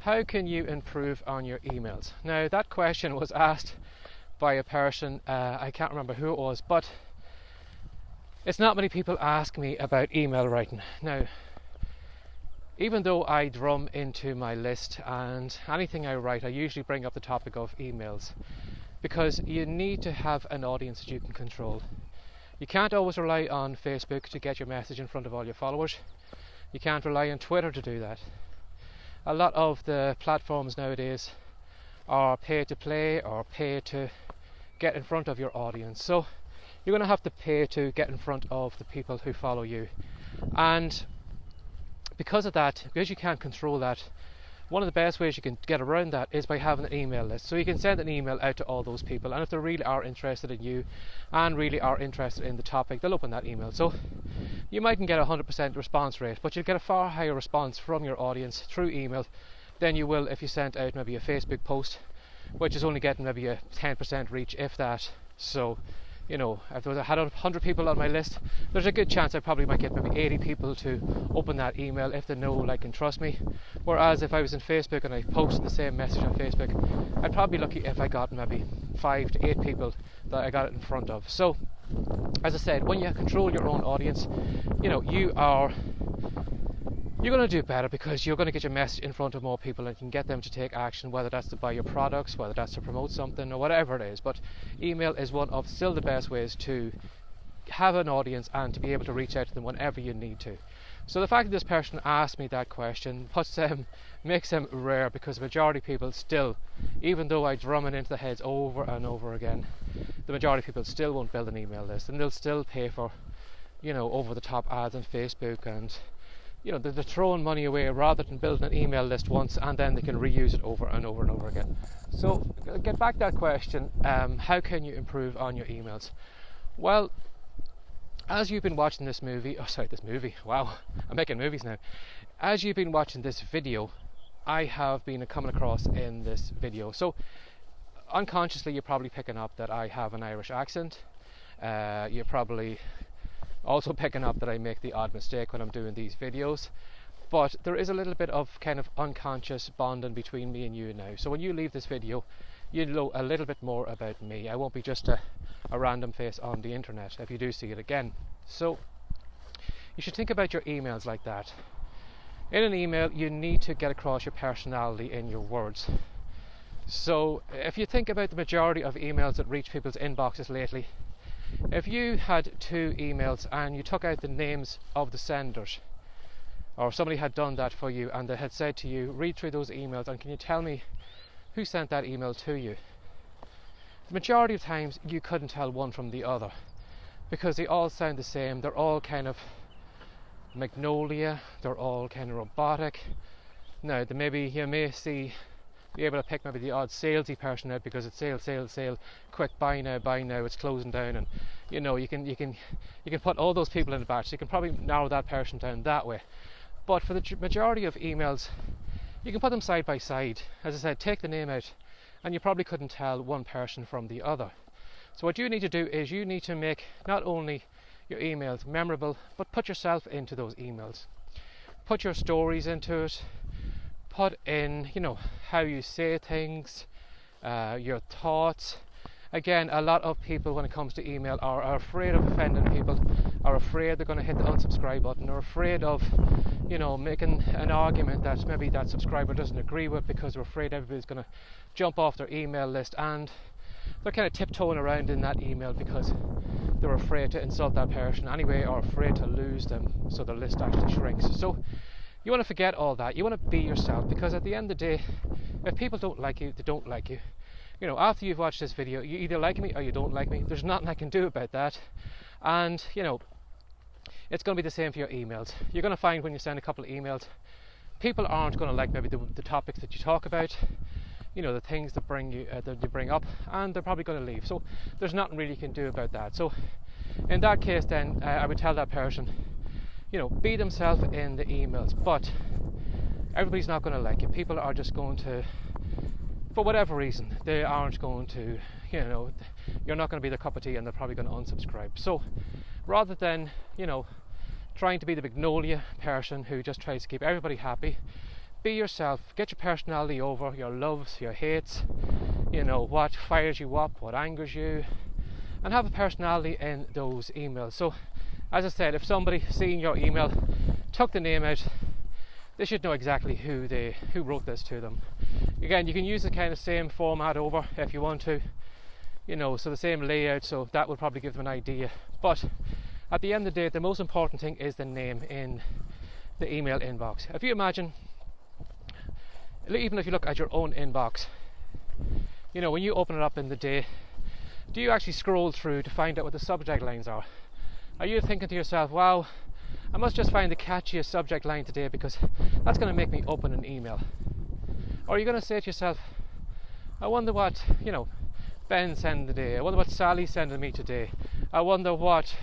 How can you improve on your emails? Now, that question was asked by a person, I can't remember who it was, but it's not many people ask me about email writing. Now, even though I drum into my list and anything I write, I usually bring up the topic of emails, because you need to have an audience that you can control. You can't always rely on Facebook to get your message in front of all your followers. You can't rely on Twitter to do that. A lot of the platforms nowadays are pay to play or pay to get in front of your audience. So you're going to have to pay to get in front of the people who follow you. And because of that, because you can't control that, one of the best ways you can get around that is by having an email list. So you can send an email out to all those people, and if they really are interested in you and really are interested in the topic, they'll open that email. So you mightn't get a 100% response rate, but you'll get a far higher response from your audience through email than you will if you sent out maybe a Facebook post, which is only getting maybe a 10% reach, if that. So, you know, if I had 100 people on my list, there's a good chance I probably might get maybe 80 people to open that email if they know, like, and trust me. Whereas if I was in Facebook and I posted the same message on Facebook, I'd probably be lucky if I got maybe 5 to 8 people that I got it in front of. So, as I said, when you control your own audience, you know, you're going to do better, because you're going to get your message in front of more people and you can get them to take action, whether that's to buy your products, whether that's to promote something, or whatever it is. But email is one of still the best ways to have an audience and to be able to reach out to them whenever you need to. So the fact that this person asked me that question makes them rare, because the majority of people still, even though I drum it into the heads over and over again, the majority of people still won't build an email list, and they'll still pay for, you know, over the top ads on Facebook, and you know, they're throwing money away rather than building an email list once and then they can reuse it over and over and over again. So get back to that question, how can you improve on your emails? Well, as you've been watching this movie, wow, I'm making movies now. As you've been watching this video, I have been coming across in this video. So unconsciously you're probably picking up that I have an Irish accent. You're probably also picking up that I make the odd mistake when I'm doing these videos, but there is a little bit of kind of unconscious bonding between me and you now. So when you leave this video, you know a little bit more about me. I won't be just a random face on the internet if you do see it again. So you should think about your emails like that. In an email, you need to get across your personality in your words. So if you think about the majority of emails that reach people's inboxes lately, if you had 2 emails and you took out the names of the senders, or somebody had done that for you and they had said to you, read through those emails and can you tell me who sent that email to you? The majority of times you couldn't tell one from the other, because they all sound the same. They're all kind of Magnolia, they're all kind of robotic. Now, you may be able to pick maybe the odd salesy person out because it's sale, quick, buy now, it's closing down, and you know, you can put all those people in a batch. So you can probably narrow that person down that way. But for the majority of emails, you can put them side by side. As I said, take the name out and you probably couldn't tell one person from the other. So what you need to do is you need to make not only your emails memorable, but put yourself into those emails. Put your stories into it. Put in, you know, how you say things, your thoughts. Again, a lot of people, when it comes to email, are afraid of offending people, are afraid they're going to hit the unsubscribe button, are afraid of, you know, making an argument that maybe that subscriber doesn't agree with, because they're afraid everybody's going to jump off their email list, and they're kind of tiptoeing around in that email because they're afraid to insult that person anyway, or afraid to lose them, so their list actually shrinks. So you want to forget all that. You want to be yourself, because at the end of the day, if people don't like you, they don't like you. You know, after you've watched this video, you either like me or you don't like me. There's nothing I can do about that. And, you know, it's going to be the same for your emails. You're going to find when you send a couple of emails, people aren't going to like maybe the topics that you talk about, you know, the things that you bring up, and they're probably going to leave. So there's nothing really you can do about that. So in that case, then I would tell that person, you know, be themselves in the emails, but everybody's not going to like you. People are just going to, for whatever reason, they aren't going to, you know, you're not going to be their cup of tea, and they're probably going to unsubscribe. So rather than, you know, trying to be the Magnolia person who just tries to keep everybody happy, be yourself, get your personality over, your loves, your hates, what fires you up, what angers you, and have a personality in those emails. So as I said, if somebody seeing your email took the name out, they should know exactly who wrote this to them. Again, you can use the kind of same format over if you want to, so the same layout, so that will probably give them an idea. But at the end of the day, the most important thing is the name in the email inbox. If you imagine, even if you look at your own inbox, when you open it up in the day, do you actually scroll through to find out what the subject lines are? Are you thinking to yourself, wow, I must just find the catchiest subject line today because that's going to make me open an email? Or are you going to say to yourself, I wonder what, Ben sent today, I wonder what Sally sent to me today, I wonder what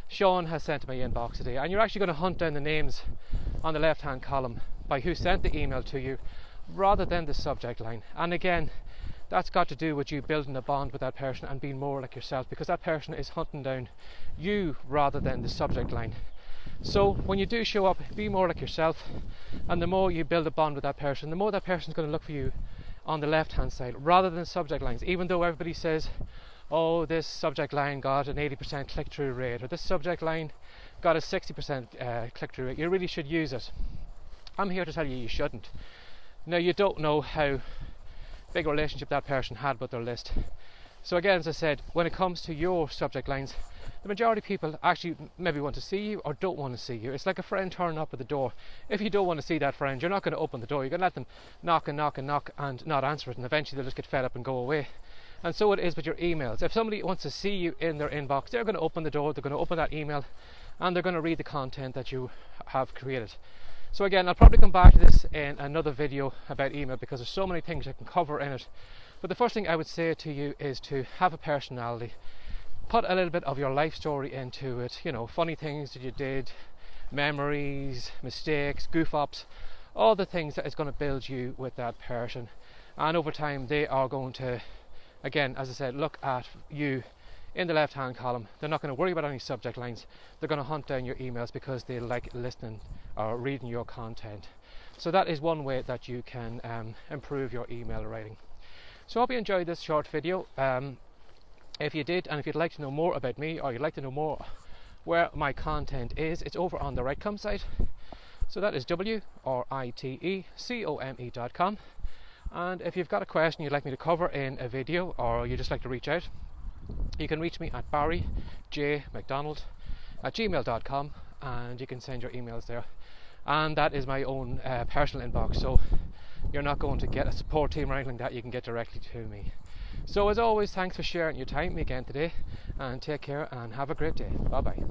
Sean has sent to my inbox today? And you're actually going to hunt down the names on the left hand column by who sent the email to you rather than the subject line. And again, that's got to do with you building a bond with that person and being more like yourself, because that person is hunting down you rather than the subject line. So when you do show up, be more like yourself, and the more you build a bond with that person, the more that person's going to look for you on the left hand side rather than subject lines. Even though everybody says, oh, this subject line got an 80% click-through rate, or this subject line got a 60% click-through rate, you really should use it. I'm here to tell you shouldn't. Now, you don't know how big a relationship that person had with their list. So again, as I said, when it comes to your subject lines, the majority of people actually maybe want to see you or don't want to see you. It's like a friend turning up at the door. If you don't want to see that friend, you're not going to open the door. You're going to let them knock and knock and knock and not answer it, and eventually they'll just get fed up and go away. And so it is with your emails. If somebody wants to see you in their inbox, they're going to open the door, they're going to open that email, and they're going to read the content that you have created. So again, I'll probably come back to this in another video about email because there's so many things I can cover in it. But the first thing I would say to you is to have a personality. Put a little bit of your life story into it, funny things that you did, memories, mistakes, goof-ups, all the things that is going to build you with that person. And over time, they are going to, again, as I said, look at you in the left-hand column. They're not going to worry about any subject lines. They're going to hunt down your emails because they like listening or reading your content. So that is one way that you can improve your email writing. So I hope you enjoyed this short video. If you did, and if you'd like to know more about me, or you'd like to know more where my content is, it's over on the Writecome site. So that is writecome.com. And if you've got a question you'd like me to cover in a video, or you just like to reach out, you can reach me at barryjmcdonald@gmail.com, and you can send your emails there. And that is my own personal inbox, so you're not going to get a support team or anything like that. You can get directly to me. So as always, thanks for sharing your time with me again today, and take care and have a great day. Bye bye.